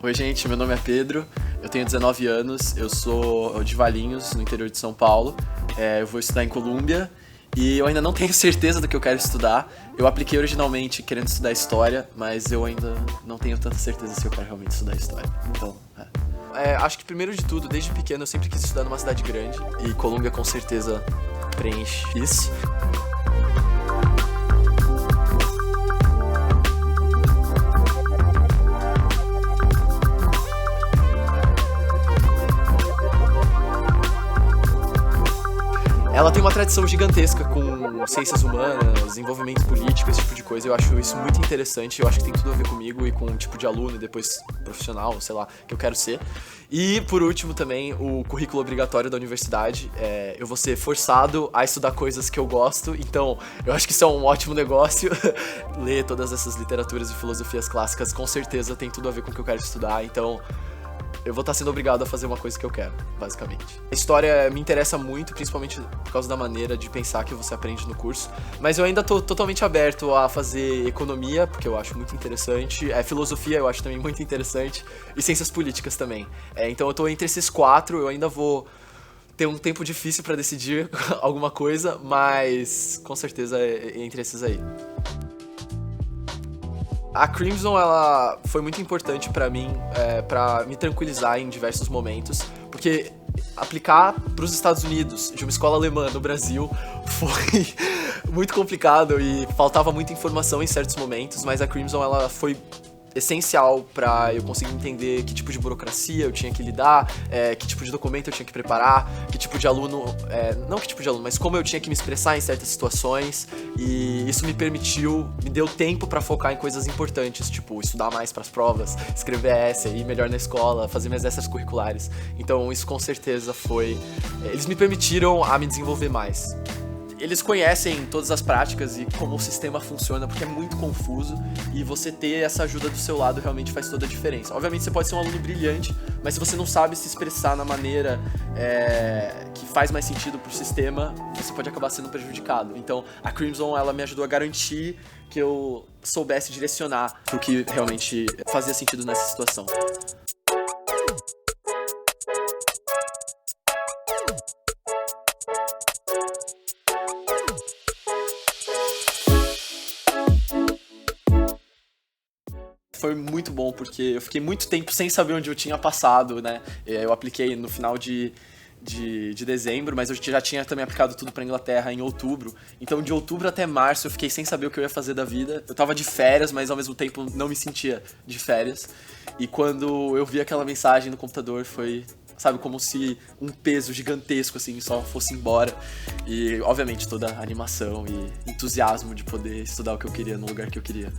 Oi, gente, meu nome é Pedro, eu tenho 19 anos, eu sou de Valinhos, no interior de São Paulo. Eu vou estudar em Colômbia e eu ainda não tenho certeza do que eu quero estudar. Eu apliquei originalmente querendo estudar História, mas eu ainda não tenho tanta certeza se eu quero realmente estudar História. Então, acho que primeiro de tudo, desde pequeno eu sempre quis estudar numa cidade grande e Colômbia com certeza preenche isso. Ela tem uma tradição gigantesca com ciências humanas, desenvolvimento político, esse tipo de coisa. Eu acho isso muito interessante, eu acho que tem tudo a ver comigo e com o tipo de aluno e depois profissional, sei lá, que eu quero ser. E, por último, também, o currículo obrigatório da universidade. Eu vou ser forçado a estudar coisas que eu gosto, então eu acho que isso é um ótimo negócio. Ler todas essas literaturas e filosofias clássicas, com certeza, tem tudo a ver com o que eu quero estudar, então eu vou estar sendo obrigado a fazer uma coisa que eu quero, basicamente. A história me interessa muito, principalmente por causa da maneira de pensar que você aprende no curso, mas eu ainda tô totalmente aberto a fazer economia, porque eu acho muito interessante, filosofia eu acho também muito interessante, e ciências políticas também. Então eu tô entre esses quatro, eu ainda vou ter um tempo difícil pra decidir alguma coisa, mas com certeza é entre esses aí. A Crimson, ela foi muito importante pra mim, pra me tranquilizar em diversos momentos, porque aplicar pros Estados Unidos de uma escola alemã no Brasil foi muito complicado e faltava muita informação em certos momentos, mas a Crimson, ela foi essencial pra eu conseguir entender que tipo de burocracia eu tinha que lidar, que tipo de documento eu tinha que preparar, que tipo de aluno, não que tipo de aluno, mas como eu tinha que me expressar em certas situações, e isso me deu tempo pra focar em coisas importantes, tipo estudar mais pras provas, escrever essay, ir melhor na escola, fazer minhas extracurriculares. Então isso com certeza eles me permitiram a me desenvolver mais. Eles conhecem todas as práticas e como o sistema funciona, porque é muito confuso, e você ter essa ajuda do seu lado realmente faz toda a diferença. Obviamente você pode ser um aluno brilhante, mas se você não sabe se expressar na maneira que faz mais sentido pro sistema, você pode acabar sendo prejudicado. Então a Crimson, ela me ajudou a garantir que eu soubesse direcionar pro que realmente fazia sentido nessa situação. Foi muito bom, porque eu fiquei muito tempo sem saber onde eu tinha passado, né? Eu apliquei no final de dezembro, mas eu já tinha também aplicado tudo pra Inglaterra em outubro. Então, de outubro até março, eu fiquei sem saber o que eu ia fazer da vida. Eu tava de férias, mas ao mesmo tempo não me sentia de férias. E quando eu vi aquela mensagem no computador, foi, sabe, como se um peso gigantesco, assim, só fosse embora. E, obviamente, toda a animação e entusiasmo de poder estudar o que eu queria no lugar que eu queria.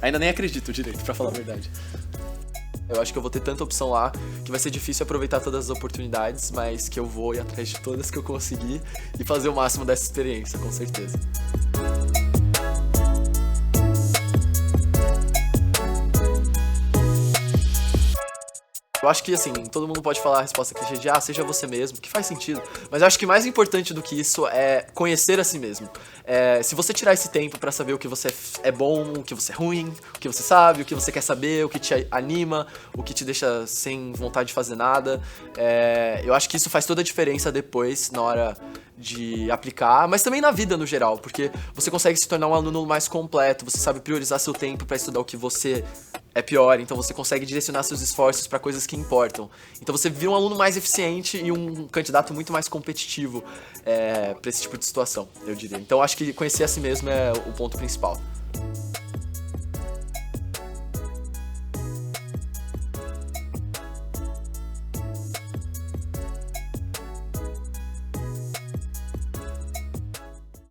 Ainda nem acredito direito, pra falar a verdade. Eu acho que eu vou ter tanta opção lá que vai ser difícil aproveitar todas as oportunidades, mas que eu vou ir atrás de todas que eu conseguir e fazer o máximo dessa experiência, com certeza. Eu acho que, assim, todo mundo pode falar a resposta clichê de seja você mesmo, que faz sentido. Mas eu acho que mais importante do que isso é conhecer a si mesmo. Se você tirar esse tempo pra saber o que você é bom, o que você é ruim, o que você sabe, o que você quer saber, o que te anima, o que te deixa sem vontade de fazer nada, eu acho que isso faz toda a diferença depois, na hora de aplicar, mas também na vida no geral, porque você consegue se tornar um aluno mais completo, você sabe priorizar seu tempo pra estudar o que você é pior, então você consegue direcionar seus esforços pra coisas que importam. Então você vira um aluno mais eficiente e um candidato muito mais competitivo pra esse tipo de situação, eu diria. Então acho que conhecer a si mesmo é o ponto principal.